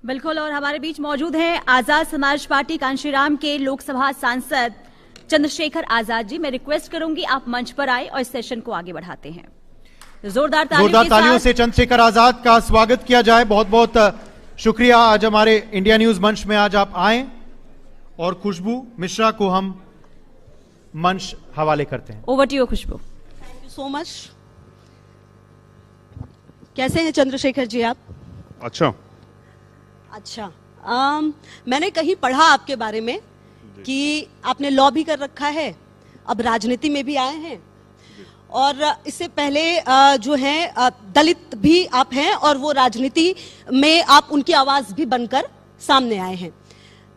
बिल्कुल। और हमारे बीच मौजूद हैं आजाद समाज पार्टी कांशीराम के लोकसभा सांसद चंद्रशेखर आजाद जी। मैं रिक्वेस्ट करूंगी आप मंच पर आए और इस सेशन को आगे बढ़ाते हैं। जोरदार तालियों से चंद्रशेखर आजाद का स्वागत किया जाए। बहुत बहुत शुक्रिया, आज हमारे इंडिया न्यूज मंच में आज आप आए और खुशबू मिश्रा को हम मंच हवाले करते हैं। Over to you Khushbu. Thank you so much. कैसे हैं चंद्रशेखर जी आप? अच्छा। मैंने कहीं पढ़ा आपके बारे में कि आपने लॉ भी कर रखा है, अब राजनीति में भी आए हैं और इससे पहले जो है दलित भी आप हैं और वो राजनीति में आप उनकी आवाज भी बनकर सामने आए हैं।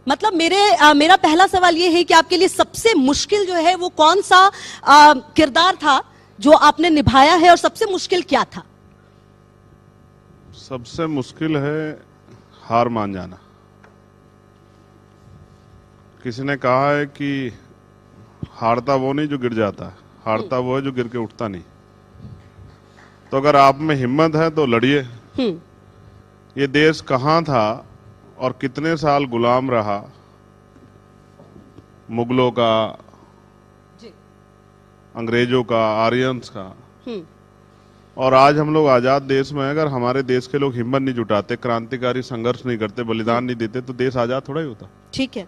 मतलब मेरा पहला सवाल ये है कि आपके लिए सबसे मुश्किल जो है वो कौन सा किरदार था जो आपने निभाया है और सबसे मुश्किल क्या था? सबसे मुश्किल है हार मान जाना। किसी ने कहा है कि हारता वो नहीं जो गिर जाता, हारता वो है जो गिर के उठता नहीं। तो अगर आप में हिम्मत है तो लड़िए। ये देश कहां था और कितने साल गुलाम रहा मुगलों का, अंग्रेजों का, आर्यंस का, और आज हम लोग आजाद देश में हैं। अगर हमारे देश के लोग हिम्मत नहीं जुटाते, क्रांतिकारी संघर्ष नहीं करते, बलिदान नहीं देते तो देश आजाद थोड़ा ही होता। ठीक है।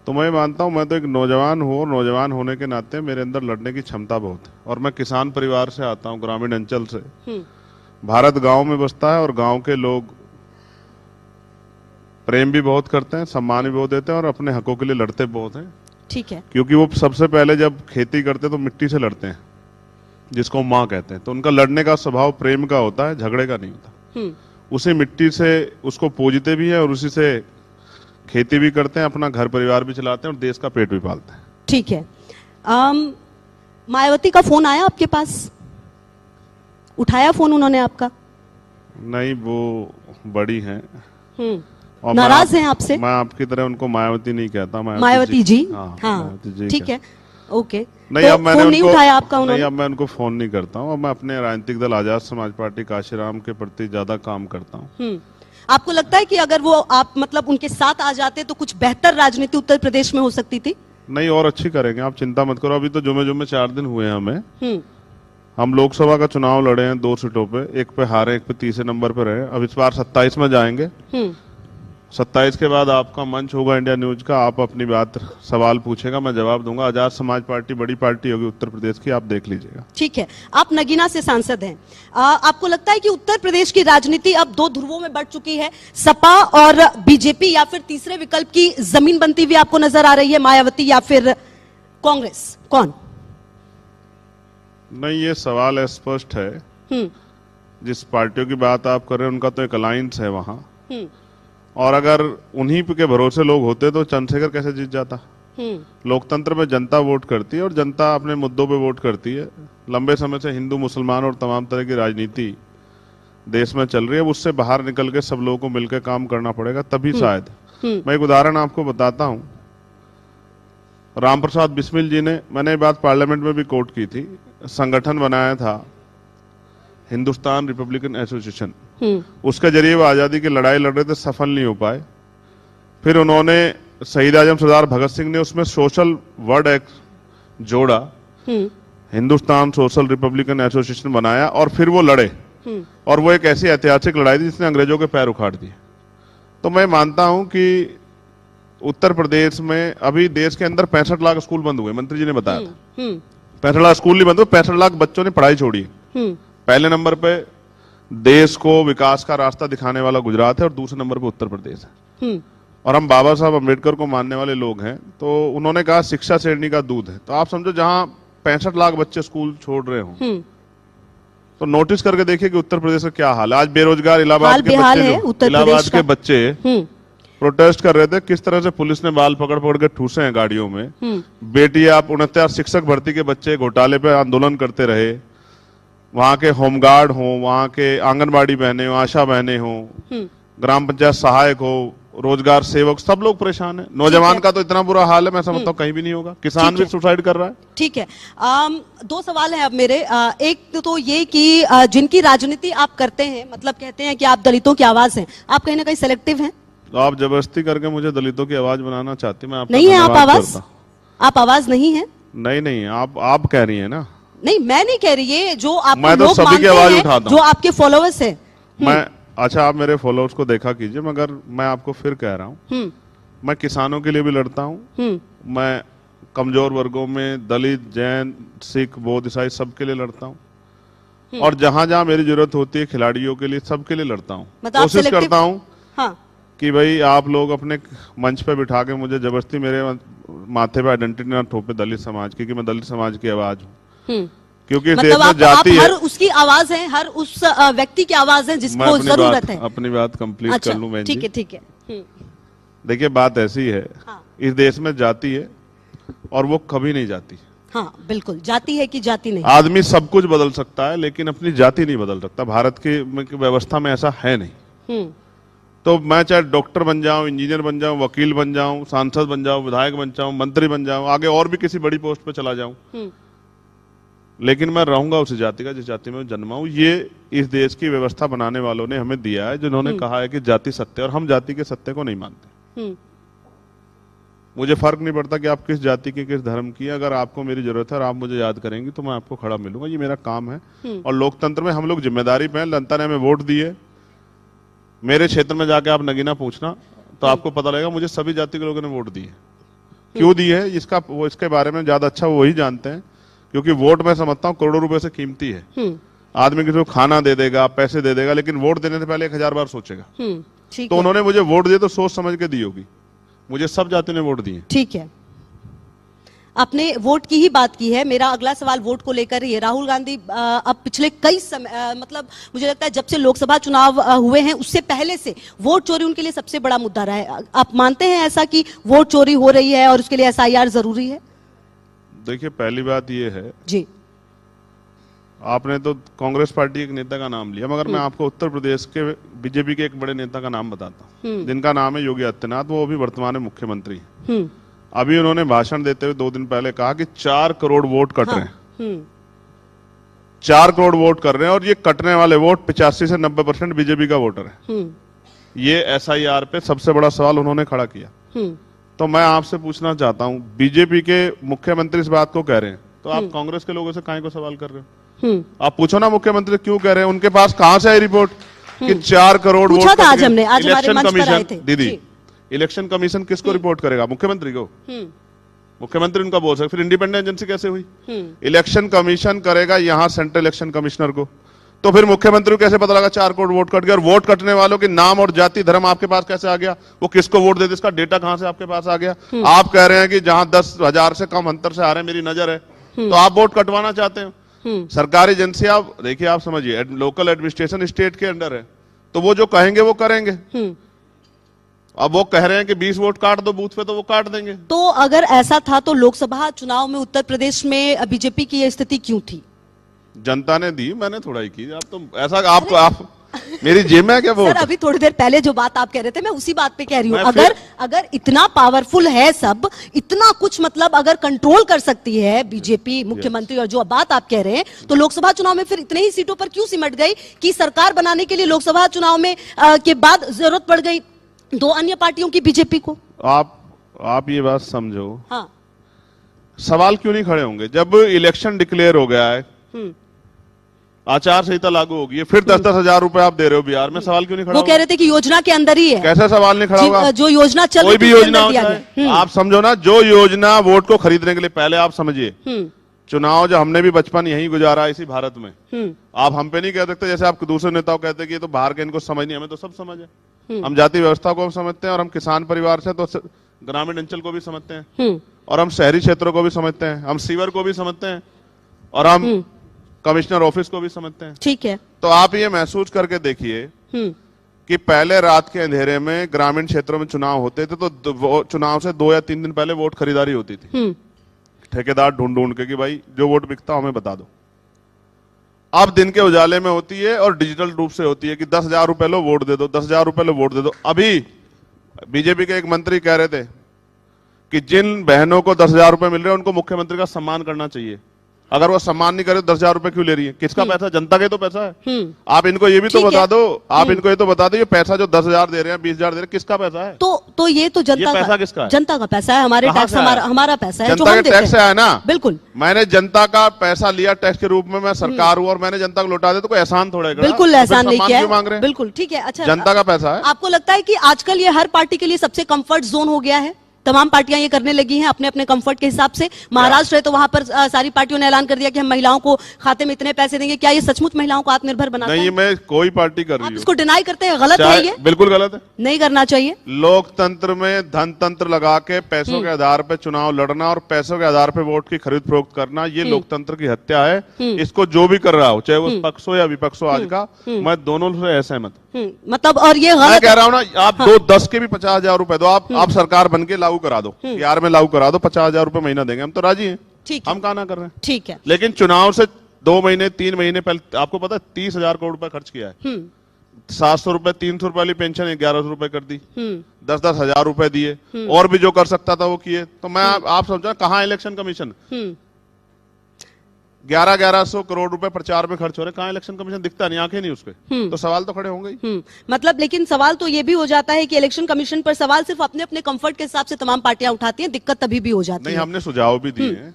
तो मैं मानता हूं, मैं तो एक नौजवान हूं और नौजवान होने के नाते मेरे अंदर लड़ने की क्षमता बहुत है। और मैं किसान परिवार से आता हूं, ग्रामीण अंचल से। भारत गांव में बसता है और गांव के लोग प्रेम भी बहुत करते हैं, सम्मान भी बहुत देते हैं और अपने हकों के लिए लड़ते बहुत हैं। ठीक है। क्योंकि वो सबसे पहले जब खेती करते तो मिट्टी से लड़ते हैं, जिसको माँ कहते हैं। तो उनका लड़ने का स्वभाव प्रेम का होता है, झगड़े का नहीं होता। उसी मिट्टी से उसको पूजते भी हैं और उसी से खेती भी करते हैं, अपना घर परिवार भी चलाते हैं और देश का पेट भी पालते हैं। ठीक है। मायावती का फोन आया आपके पास? उठाया फोन उन्होंने आपका? नहीं, वो बड़ी हैं और नाराज हैं आपसे। मैं आपकी तरह उनको मायावती नहीं कहता। मायावती जी। हाँ, ठीक है, ओके। नहीं, तो अब मैंने फोन नहीं उठाया आपका उन्होंने? नहीं, अब मैं उनको फोन नहीं करता हूँ। अब मैं अपने राजनीतिक दल आजाद समाज पार्टी कांशीराम के प्रति ज्यादा काम करता हूँ। आपको लगता है कि अगर वो आप मतलब उनके साथ आ जाते तो कुछ बेहतर राजनीति उत्तर प्रदेश में हो सकती थी? नहीं, और अच्छी करेंगे, आप चिंता मत करो। अभी तो जुमे 4 दिन हुए हैं हमें। हम लोकसभा का चुनाव लड़े हैं 2 सीटों पे, एक पे हारे, एक पे तीसरे नंबर पे रहे। अब इस बार 27 में जाएंगे। 27 के बाद आपका मंच होगा इंडिया न्यूज का, आप अपनी बात सवाल पूछेगा, मैं जवाब दूंगा। आजाद समाज पार्टी बड़ी पार्टी होगी उत्तर प्रदेश की, आप देख लीजिएगा। ठीक है। आप नगीना से सांसद हैं। आपको लगता है कि उत्तर प्रदेश की राजनीति अब 2 ध्रुवों में बढ़ चुकी है, सपा और बीजेपी, या फिर तीसरे विकल्प की जमीन बनती हुई आपको नजर आ रही है, मायावती या फिर कांग्रेस? कौन? नहीं, ये सवाल स्पष्ट है। जिस पार्टियों की बात आप कर रहे हैं उनका तो एक अलायंस है वहां, और अगर उन्हीं के भरोसे लोग होते तो चंद्रशेखर कैसे जीत जाता? लोकतंत्र में जनता वोट करती है और जनता अपने मुद्दों पे वोट करती है। लंबे समय से हिंदू मुसलमान और तमाम तरह की राजनीति देश में चल रही है, उससे बाहर निकल के सब लोगों को मिलकर काम करना पड़ेगा, तभी शायद। मैं एक उदाहरण आपको बताता हूं। राम प्रसाद बिस्मिल जी ने, मैंने ये बात पार्लियामेंट में भी कोट की थी, संगठन बनाया था हिंदुस्तान रिपब्लिकन एसोसिएशन। उसके जरिए वो आजादी की लड़ाई लड़ रहे थे, सफल नहीं हो पाए। फिर उन्होंने, शहीद आजम सरदार भगत सिंह ने उसमें सोशल वर्ड एक्ट जोड़ा, हिंदुस्तान सोशल रिपब्लिकन एसोसिएशन बनाया और फिर वो लड़े। और वो एक ऐसी ऐतिहासिक लड़ाई थी जिसने अंग्रेजों के पैर उखाड़ दिए। तो मैं मानता हूं कि उत्तर प्रदेश में अभी देश के अंदर 65 लाख स्कूल बंद हुए, मंत्री जी ने बताया था। 65 लाख स्कूल नहीं बंद हुए, 65 लाख बच्चों ने पढ़ाई छोड़ी। पहले नंबर पे देश को विकास का रास्ता दिखाने वाला गुजरात है और दूसरे नंबर पे उत्तर प्रदेश है। और हम बाबा साहब अम्बेडकर को मानने वाले लोग हैं, तो उन्होंने कहा शिक्षा श्रेणी का दूध है। तो आप समझो जहां 65 लाख बच्चे स्कूल छोड़ रहे हो, तो नोटिस करके देखिए कि उत्तर प्रदेश का क्या हाल है। आज बेरोजगार इलाहाबाद के बच्चे प्रोटेस्ट कर रहे थे, किस तरह से पुलिस ने बाल पकड़ पकड़ के ठूसे हैं गाड़ियों में। बेटी, आप 69 शिक्षक भर्ती के बच्चे घोटाले पे आंदोलन करते रहे। वहां के होमगार्ड हो, वहां के आंगनबाड़ी बहने हो, आशा बहने हो, ग्राम पंचायत सहायक हो, रोजगार सेवक, सब लोग परेशान है। नौजवान का तो इतना बुरा हाल है, मैं समझता हूँ कहीं भी नहीं होगा। किसान भी सुसाइड कर रहा है। ठीक है। 2 सवाल है अब मेरे। एक तो ये कि जिनकी राजनीति आप करते हैं, मतलब कहते हैं कि आप दलितों की आवाज हैं, आप कहीं ना कहीं सेलेक्टिव हैं? तो आप जबरदस्ती करके मुझे दलितों की आवाज बनाना चाहती, मैं आपका नहीं है आप धन्यवाद आवाज, करता। आप आवाज नहीं है। नहीं, आप कह रही हैं ना। नहीं मैं नहीं कह रही, ये जो आपको मैं तो लोग सभी की मानते आवाज हैं, उठाता जो हूं। आपके फॉलोअर्स हैं। मैं अच्छा, आप मेरे फॉलोअर्स को देखा कीजिए, मगर मैं आपको फिर कह रहा हूँ, मैं किसानों के लिए भी लड़ता हूँ, मैं कमजोर वर्गों में दलित, जैन, सिख, बौद्ध, ईसाई सबके लिए लड़ता हूँ, और जहां जहां मेरी जरूरत होती है खिलाड़ियों के लिए, सबके लिए लड़ता हूँ। मतलब आप कोशिश selective- करता हूँ हाँ कि भाई आप लोग अपने मंच पे बिठा के मुझे जबरदस्ती मेरे माथे पे आइडेंटिटी ना थोपे दलित समाज की, कि मैं दलित समाज की आवाज हूँ, क्योंकि इस देश मतलब में आप जाति हर है। उसकी आवाज है, हर उस व्यक्ति की आवाज है मैं जिसको जरूरत है। अपनी बात कंप्लीट अच्छा कर लूं बहन ठीक जी। है ठीक है। देखिए बात ऐसी है, हाँ। इस देश में जाति है और वो कभी नहीं जाती। हाँ बिल्कुल, जाति है कि जाति नहीं। आदमी सब कुछ बदल सकता है लेकिन अपनी जाति नहीं बदल सकता। भारत की व्यवस्था में ऐसा है नहीं। तो मैं चाहे डॉक्टर बन जाऊं, इंजीनियर बन जाऊं, वकील बन जाऊं, सांसद बन जाऊं, विधायक बन जाऊं, मंत्री बन जाऊं, आगे और भी किसी बड़ी पोस्ट पे चला जाऊं, लेकिन मैं रहूंगा उस जाति का जिस जाति में जन्मा हूं। ये इस देश की व्यवस्था बनाने वालों ने हमें दिया है, जिन्होंने कहा है कि जाति सत्य, और हम जाति के सत्य को नहीं मानते। मुझे फर्क नहीं पड़ता कि आप किस जाति की, किस धर्म की, अगर आपको मेरी जरूरत है और आप मुझे याद करेंगी तो मैं आपको खड़ा मिलूंगा। ये मेरा काम है, और लोकतंत्र में हम लोग जिम्मेदारी पे हैं। जनता ने हमें वोट दिए। मेरे क्षेत्र में जाके आप नगीना पूछना तो आपको पता लगेगा मुझे सभी जाति के लोगों ने वोट दिए। क्यों दिए है इसके बारे में ज्यादा अच्छा वो ही जानते हैं, क्योंकि वोट मैं समझता हूँ करोड़ों रुपए से कीमती है। आदमी किसी को खाना दे देगा, पैसे दे देगा, लेकिन वोट देने से पहले 1000 बार सोचेगा। ठीक तो है, उन्होंने मुझे वोट दिए तो सोच समझ के दी होगी। मुझे सब जाति ने वोट दिए। ठीक है। आपने वोट की ही बात की है, मेरा अगला सवाल वोट को लेकर ही है। राहुल गांधी अब पिछले कई समय मतलब मुझे लगता है जब से लोकसभा चुनाव हुए हैं उससे पहले से वोट चोरी उनके लिए सबसे बड़ा मुद्दा रहा है। आप मानते हैं ऐसा कि वोट चोरी हो रही है और उसके लिए SIR जरूरी है? देखिए पहली बात ये है, जी आपने तो कांग्रेस पार्टी एक नेता का नाम लिया, मगर मैं आपको उत्तर प्रदेश के बीजेपी के एक बड़े नेता का नाम बताता हूँ, जिनका नाम है योगी आदित्यनाथ। वो अभी वर्तमान में मुख्यमंत्री हैं। अभी उन्होंने भाषण देते हुए 2 दिन पहले कहा कि 4 करोड़ वोट कट रहे हैं। 4 करोड़ वोट कर रहे हैं, और ये कटने वाले वोट 85 से 90% बीजेपी का वोटर है। ये SIR पे सबसे बड़ा सवाल उन्होंने खड़ा किया। तो मैं आपसे पूछना चाहता हूं, बीजेपी के मुख्यमंत्री इस बात को कह रहे हैं, तो आप कांग्रेस के लोगों से काहे को सवाल कर रहे हो? आप पूछो ना मुख्यमंत्री क्यों कह रहे हैं, उनके पास कहां से आई रिपोर्ट कि 4 करोड़ वोट पूछा था कट आज गए? हमने, आज हमारे इलेक्शन मंच पर आए थे। कमीशन दीदी, जी। इलेक्शन कमीशन किसको रिपोर्ट करेगा? मुख्यमंत्री को। मुख्यमंत्री उनका बोल सकते, फिर इंडिपेंडेंट एजेंसी कैसे हुई? इलेक्शन कमीशन करेगा यहाँ सेंट्रल इलेक्शन कमिश्नर को। तो फिर मुख्यमंत्री को कैसे पता लगा 4 करोड़ वोट कट गए? और वोट कटने वालों के नाम और जाति धर्म आपके पास कैसे आ गया? वो किसको वोट देते, इसका डेटा कहां से आपके पास आ गया? आप कह रहे हैं कि जहां 10,000 से कम अंतर से आ रहे हैं, मेरी नजर है, तो आप वोट कटवाना चाहते हैं। सरकारी एजेंसी, आप देखिए, आप समझिए, लोकल एडमिनिस्ट्रेशन स्टेट के अंडर है, तो वो जो कहेंगे वो करेंगे। अब वो कह रहे हैं कि 20 वोट काट दो बूथ पे, तो वो काट देंगे। तो अगर ऐसा था तो लोकसभा चुनाव में उत्तर प्रदेश में बीजेपी की यह स्थिति क्यों थी? जनता ने दी, मैंने थोड़ा ही की। आप तो ऐसा आप मेरी जेब में है क्या वोट? सर अभी थोड़ी देर पहले जो बात आप कह रहे थे मैं उसी बात पे कह रही हूँ। मैं फिर- अगर इतना पावरफुल है सब, इतना कुछ मतलब अगर कंट्रोल कर सकती है बीजेपी मुख्यमंत्री, और जो बात आप कह रहे हैं, तो लोकसभा चुनाव में फिर इतने ही सीटों पर क्यों सिमट गई कि सरकार बनाने के लिए लोकसभा चुनाव में के बाद जरूरत पड़ गई 2 अन्य पार्टियों की बीजेपी को? आप ये बात समझो, हाँ सवाल क्यों नहीं खड़े होंगे जब इलेक्शन डिक्लेयर हो गया है, आचार संहिता लागू होगी है, फिर 10-10 हजार रुपए आप दे रहे हो बिहार में, सवाल क्यों नहीं खड़ा वो होगा? कह रहे थे कि योजना के अंदर ही है। कैसे सवाल नहीं खड़ा होगा? जो योजना चल कोई रही भी थी, उसके योजना अंदर दिया होता है, गया। आप समझो ना, जो योजना वोट को खरीदने के लिए, पहले आप समझिए, चुनाव जो हमने भी बचपन यहीं गुजारा इसी भारत में। आप हम पे नहीं कह सकते जैसे आप दूसरे नेताओं कहते हैं कि ये तो बाहर के, इनको समझ नहीं, हमें तो सब समझ है। हम जाति व्यवस्था को समझते हैं, और हम किसान परिवार से तो ग्रामीण अंचल को भी समझते हैं, और हम शहरी क्षेत्रों को भी समझते हैं, हम सीवर को भी समझते हैं, और हम कमिश्नर ऑफिस को भी समझते हैं। ठीक है। तो आप ये महसूस करके देखिए कि पहले रात के अंधेरे में ग्रामीण क्षेत्रों में चुनाव होते थे, तो चुनाव से 2 या 3 दिन पहले वोट खरीदारी होती थी, ठेकेदार ढूंढ के कि भाई जो वोट बिकता हमें बता दो। अब दिन के उजाले में होती है और डिजिटल रूप से होती है कि 10,000 रुपए लो वोट दे दो, 10,000 रुपए लो वोट दे दो। अभी बीजेपी के एक मंत्री कह रहे थे कि जिन बहनों को 10,000 रुपए मिल रहे हैं उनको मुख्यमंत्री का सम्मान करना चाहिए। अगर वो सम्मान नहीं करे 10,000 रुपए क्यों ले रही है? किसका पैसा? जनता का ही तो पैसा है। आप इनको ये भी तो ठीक बता है। दो, आप इनको ये तो बता दो, ये पैसा जो 10,000 दे रहे हैं, 20,000 दे रहे हैं, किसका पैसा है? तो ये तो जनता ये पैसा किसका है? जनता का पैसा है, हमारे कहाँ टैक्स से आया? हमारा पैसा है जो जनता हम के देते टैक्स से हैं। आया ना। बिल्कुल मैंने जनता का पैसा लिया टैक्स के रूप में, मैं सरकार हूँ और मैंने जनता को लौटा दे तो कोई एहसान थोड़ा है? बिल्कुल तो एहसान फिर नहीं सम्मान किया क्यों मांग है। रहे हैं? बिल्कुल ठीक है। अच्छा, जनता का पैसा है। आपको लगता है कि आजकल ये हर पार्टी के लिए सबसे कंफर्ट जोन हो गया है? तमाम पार्टियां ये करने लगी हैं अपने अपने कंफर्ट के हिसाब से। महाराष्ट्र है तो वहां पर सारी पार्टियों ने ऐलान कर दिया कि हम महिलाओं को खाते में इतने पैसे देंगे। क्या ये सचमुच महिलाओं को आत्मनिर्भर बनाता नहीं, है? मैं कोई पार्टी कर आप रही हूँ, इसको डिनाई करते हैं, गलत है ये? बिल्कुल गलत है। नहीं करना चाहिए। लोकतंत्र में धन तंत्र लगा के पैसों के आधार पे चुनाव लड़ना और पैसों के आधार पे वोट की खरीद फरोख्त करना, ये लोकतंत्र की हत्या है। इसको जो भी कर रहा हो, चाहे वो पक्ष हो या विपक्ष हो आज का, मैं दोनों से असहमत हूं। मतलब और ये मैं गलत कह रहा हूं ना, आप 2-10 के भी 50,000 रुपए दो, आप सरकार बन के लागू करा दो, बिहार में लागू करा दो, 50,000 रुपए महीना देंगे, हम तो राजी हैं। ठीक है। हम कहा ना कर रहे हैं। ठीक है। लेकिन चुनाव से 2 महीने 3 महीने पहले आपको पता है 30,000 करोड़ रुपए खर्च किया है। 700 रुपए 300 रुपए वाली पेंशन 1100 रुपए कर दी, 10-10 हजार रुपए दिए, और भी जो कर सकता था वो किए। तो मैं आप समझा कहाँ इलेक्शन कमीशन? 1100 करोड़ रुपए प्रचार में खर्च हो रहे, कहाँ इलेक्शन कमीशन? दिखता नहीं, आंखें नहीं उस पे। तो सवाल तो खड़े होंगे ही। मतलब लेकिन सवाल तो ये भी हो जाता है कि इलेक्शन कमीशन पर सवाल सिर्फ अपने अपने कंफर्ट के हिसाब से तमाम पार्टियां उठाती हैं, दिक्कत तभी भी हो जाती नहीं, है। हमने सुझाव भी दिए हैं,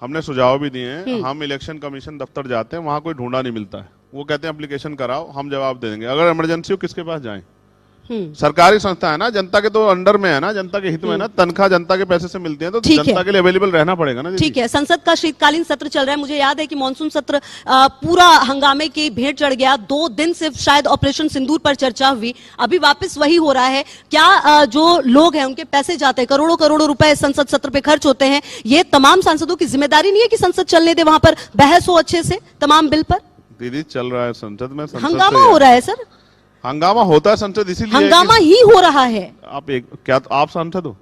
हमने सुझाव भी दिए हैं। हम इलेक्शन कमीशन दफ्तर जाते हैं, वहां कोई ढूंढा नहीं मिलता है। वो कहते हैं एप्लीकेशन कराओ, हम जवाब दे देंगे। अगर इमरजेंसी हो किसके पास जाएं? सरकारी संस्था है ना, जनता के तो अंडर में है ना, जनता के हित में है ना, तनख्वाह जनता के पैसे से मिलती है, तो ठीक है। जनता के लिए अवेलेबल रहना पड़ेगा ना। ठीक है। संसद का शीतकालीन सत्र चल रहा है। मुझे याद है कि मानसून सत्र पूरा हंगामे की भेंट चढ़ गया। 2 दिन सिर्फ शायद ऑपरेशन सिंदूर पर चर्चा हुई, अभी वापस वही हो रहा है। क्या जो लोग हैं उनके पैसे जाते हैं, करोड़ों करोड़ों रुपए संसद सत्र पे खर्च होते हैं, ये तमाम सांसदों की जिम्मेदारी नहीं है कि संसद चलने दे, वहां पर बहस हो अच्छे से तमाम बिल पर? दीदी चल रहा है संसद में, हंगामा हो रहा है सर, हंगामा होता है संसद, इसीलिए हंगामा ही हो रहा है। आप सांसद हो?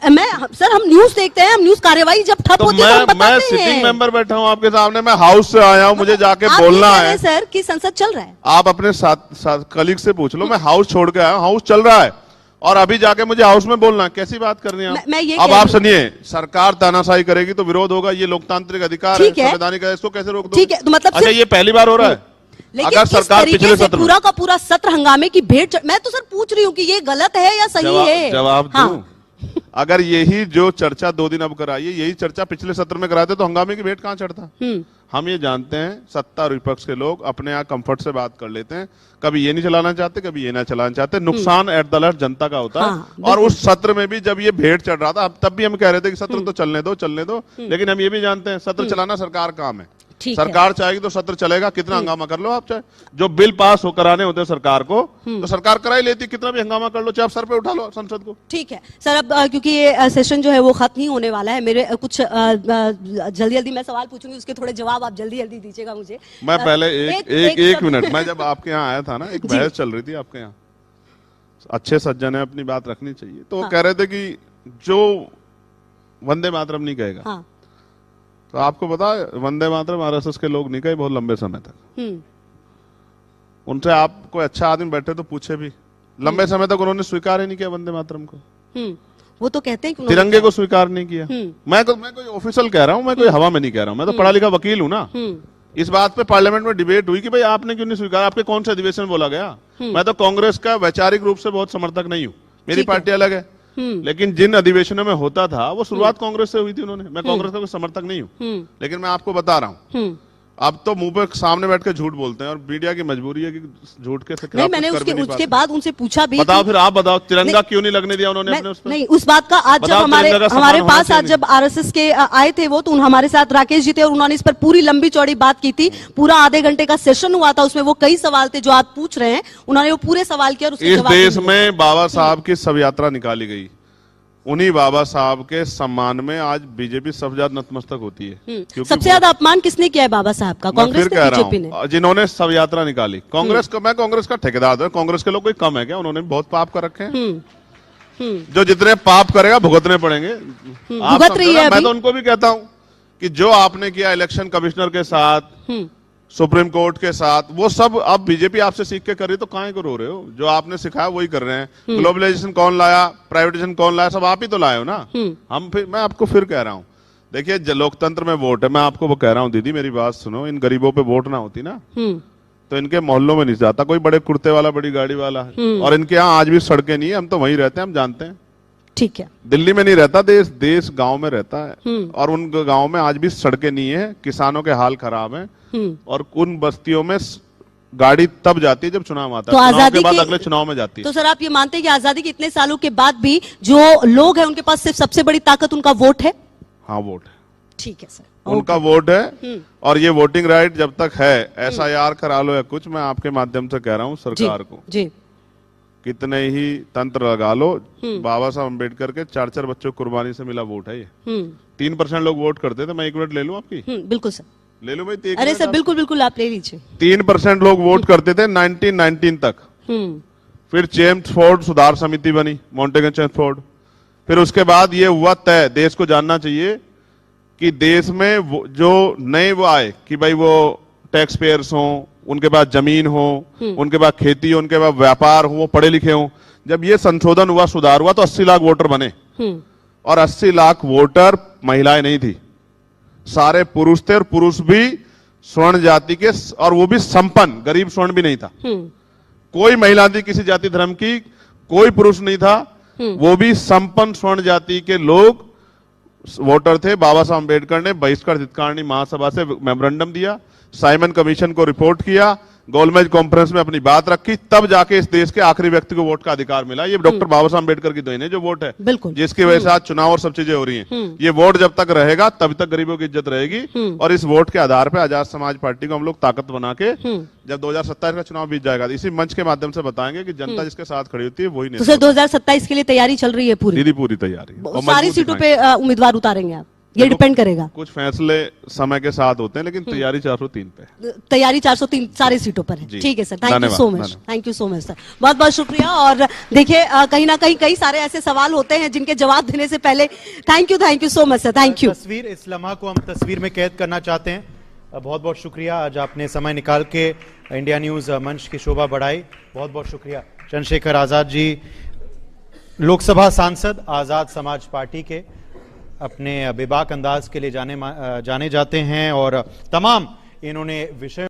मैं सर, हम न्यूज देखते हैं, हम न्यूज कार्यवाही जब ठप तो होती है तो हम मैं बताते सिटिंग हैं। मेंबर बैठा हूं आपके सामने, मैं हाउस से आया हूं, मुझे जाके आप ये बोलना कह रहे है। हैं सर कि संसद चल रहा है। आप अपने साथ कलीग से पूछ लो, मैं हाउस छोड़ के आया हूं, हाउस चल रहा है और अभी जाके मुझे हाउस में बोलना है, कैसी बात कर रही हैं आप? मैं ये अब कह आप रही हूं। सुनिए, सरकार तानाशाही करेगी तो विरोध होगा, ये लोकतांत्रिक अधिकार है, ठीक है। संवैधानिक है, इसको कैसे रोक दो? ठीक है, तो मतलब अच्छा, सिर्फ- ये पहली बार हो रहा है? लेकिन अगर किस सरकार तरीके पिछले से सत्र में पूरा का पूरा सत्र हंगामे की भेंट मैं तो सर पूछ रही हूँ कि ये गलत है या सही है? जवाब हाँ। दूं? अगर यही जो चर्चा 2 दिन अब कराई है, यही चर्चा पिछले सत्र में कराते तो हंगामे की भेंट कहां चढ़ता? हम ये जानते हैं, सत्ता और विपक्ष के लोग अपने यहाँ कंफर्ट से बात कर लेते हैं, कभी ये नहीं चलाना चाहते, कभी ये ना चलाना चाहते। नुकसान एट द लास्ट जनता का होता है। हाँ, और उस सत्र में भी जब ये भेंट चढ़ रहा था, तब भी हम कह रहे थे कि सत्र तो चलने दो, लेकिन हम ये भी जानते हैं सत्र चलाना सरकार का काम है। ठीक है। सरकार चाहेगी तो सत्र चलेगा, कितना हंगामा कर लो आप, चाहे जो बिल पास हो कराने होते हैं सरकार को, तो सरकार करा ही लेती, कितना भी हंगामा कर लो, चाहे आप सर पे उठा लो संसद को। ठीक है सर, अब क्योंकि ये सेशन जो है वो खत्म ही होने वाला है, मेरे कुछ जल्दी जल्दी मैं सवाल पूछूंगी, उसके थोड़े जवाब आप जल्दी जल्दी दीजिएगा मुझे। मैं पहले एक शब्द- मिनट, मैं जब आपके यहाँ आया था ना, एक बहस चल रही थी आपके यहाँ, अच्छे सज्जन है, अपनी बात रखनी चाहिए, तो वो कह रहे थे कि जो वंदे मातरम नहीं कहेगा, हाँ। तो आपको पता है वंदे मातरम आरएसएस के लोग नहीं कहे बहुत लंबे समय तक। उनसे आप कोई अच्छा आदमी बैठे तो पूछे भी, लंबे समय तक उन्होंने स्वीकार ही नहीं किया वंदे मातरम को, वो तो कहते हैं कि उन्होंने- तिरंगे को स्वीकार नहीं किया। मैं कोई ऑफिशियल कह रहा हूँ, मैं कोई हवा में नहीं कह रहा हूँ, मैं तो पढ़ा लिखा वकील हूँ ना। इस बात पे पार्लियामेंट में डिबेट हुई कि भाई आपने क्यों नहीं स्वीकार, आपके कौन से अधिवेशन बोला गया? मैं तो कांग्रेस का वैचारिक रूप से बहुत समर्थक नहीं हूँ, मेरी पार्टी अलग है, लेकिन जिन अधिवेशनों में होता था वो शुरुआत कांग्रेस से हुई थी। उन्होंने, मैं कांग्रेस का कोई समर्थक नहीं हूँ, लेकिन मैं आपको बता रहा हूँ, अब तो मुंह पे सामने बैठ के झूठ बोलते हैं और मीडिया की मजबूरी है कि झूठ के नहीं, मैंने उसके बाद उनसे पूछा भी। बताओ फिर आप बताओ, तिरंगा क्यों नहीं लगने दिया उन्होंने अपने उस पर? नहीं, उस बात का आज जब बताओ, हमारे तिरंगा का हमारे सम्मान पास होना आज जब आरएसएस के आए थे वो, तो हमारे साथ राकेश जी थे और उन्होंने इस पर पूरी लंबी चौड़ी बात की थी। पूरा आधे घंटे का सेशन हुआ था, उसमें वो कई सवाल थे जो आप पूछ रहे हैं, उन्होंने वो पूरे सवाल किया और उसके इस जवाब देश दिए। में बाबा साहब की शव यात्रा निकाली गई, उन्हीं बाबा साहब के सम्मान में आज बीजेपी सबसे ज्यादा नतमस्तक होती है। क्योंकि सबसे ज्यादा अपमान किसने किया है बाबा साहब का? मैं कांग्रेस फिर ने, कह रहा बीजेपी ने? हूं, जिन्होंने शव यात्रा निकाली कांग्रेस का, मैं कांग्रेस का ठेकेदार हूं, कांग्रेस के लोग कोई कम है क्या? उन्होंने बहुत पाप कर रखे हैं, जो जितने पाप करेगा भुगतने पड़ेंगे। आप भुगत रही समझो है ना, मैं अभी। तो उनको भी कहता हूं कि जो आपने किया इलेक्शन कमिश्नर के साथ, सुप्रीम कोर्ट के साथ, वो सब अब बीजेपी आपसे सीख के कर रही, तो काहे को रो रहे हो? जो आपने सिखाया वही कर रहे हैं। ग्लोबलाइजेशन कौन लाया, प्राइवेटाइजेशन कौन लाया, सब आप ही तो लाए हो ना। मैं आपको फिर कह रहा हूं, देखिए लोकतंत्र में वोट है, मैं आपको वो कह रहा हूँ दीदी, मेरी बात सुनो, इन गरीबों पे वोट ना होती ना तो इनके मोहल्लों में नहीं जाता कोई बड़े कुर्ते वाला बड़ी गाड़ी वाला, और इनके यहाँ आज भी सड़कें नहीं है, हम तो वहीं रहते हैं, हम जानते हैं। ठीक है, दिल्ली में नहीं रहता देश गांव में रहता है, और उन गांव में आज भी सड़कें नहीं है, किसानों के हाल खराब हैं, और उन बस्तियों में गाड़ी तब जाती है जब चुनाव आता है, तो चुनाव आजादी के बाद के अगले चुनाव में जाती है। तो सर आप ये मानते हैं कि आजादी के इतने सालों के बाद भी जो लोग हैं उनके पास सिर्फ सबसे बड़ी ताकत उनका वोट है? हाँ वोट है, ठीक है सर, उनका वोट है, और ये वोटिंग राइट जब तक है, SIR करा लो या कुछ, मैं आपके माध्यम से कह रहा हूँ सरकार को, जी कितने ही तंत्र लगा लो, बाबा साहब अम्बेडकर के 4-4 बच्चों को कुर्बानी से मिला वोट है ये। 3% लोग वोट करते थे, मैं 1 मिनट ले लूं आपकी? बिल्कुल सर, ले लो भाई। अरे सर बिल्कुल बिल्कुल आप ले लीजिए। 3% लोग वोट करते थे 1919 तक। फिर चेम्सफोर्ड सुधार समिति बनी, मॉन्टेगन चेम्सफोर्ड। फिर उसके बाद ये हुआ तय, देश को जानना चाहिए कि देश में जो नए वो आए कि भाई वो टैक्स पेयर्स हों, उनके पास जमीन हो, उनके पास खेती हो, उनके पास व्यापार हो, वो पढ़े लिखे हों। जब ये संशोधन हुआ, सुधार हुआ, तो 80 लाख वोटर बने, और 80 लाख वोटर महिलाएं नहीं थी, सारे पुरुष थे, और पुरुष भी स्वर्ण जाति के, और वो भी संपन्न, गरीब स्वर्ण भी नहीं था। कोई महिला थी किसी जाति धर्म की, कोई पुरुष नहीं था, वो भी संपन्न स्वर्ण जाति के लोग वोटर थे। बाबा साहब अम्बेडकर ने बहिष्कार हितकारिणी महासभा से मेमोरेंडम दिया, साइमन कमीशन को रिपोर्ट किया, गोलमेज कॉन्फ्रेंस में अपनी बात रखी, तब जाके इस देश के आखिरी व्यक्ति को वोट का अधिकार मिला। ये डॉक्टर बाबा साहब अम्बेडकर की देन है जो वोट है, बिल्कुल, जिसकी वजह से आज चुनाव और सब चीजें हो रही हैं। ये वोट जब तक रहेगा तब तक गरीबों की इज्जत रहेगी, और इस वोट के आधार पर आजाद समाज पार्टी को हम लोग ताकत बना के जब 2027 का चुनाव बीत जाएगा, इसी मंच के माध्यम से बताएंगे कि जनता जिसके साथ खड़ी होती है वही तो सर 2027 के लिए तैयारी चल रही है पूरी? दीदी पूरी तैयारी, सारी सीटों पे उम्मीदवार उतारेंगे आप? ये डिपेंड करेगा, कुछ फैसले समय के साथ होते हैं, लेकिन तैयारी 403 पे, तैयारी 403 सारे सीटों पर है। ठीक है sir, thank you so much, thank you so much sir, बहुत बहुत शुक्रिया। और देखिए कहीं ना कहीं कई सारे ऐसे सवाल होते हैं जिनके जवाब देने से पहले thank you so much sir, thank you. तस्वीर, इस लम्हा को हम तस्वीर में कैद करना चाहते हैं। बहुत बहुत शुक्रिया, आज आपने समय निकाल के इंडिया न्यूज मंच की शोभा बढ़ाई, बहुत बहुत शुक्रिया। चंद्रशेखर आजाद जी लोकसभा सांसद, आजाद समाज पार्टी के, अपने बेबाक अंदाज के लिए जाने जाते हैं, और तमाम इन्होंने विषय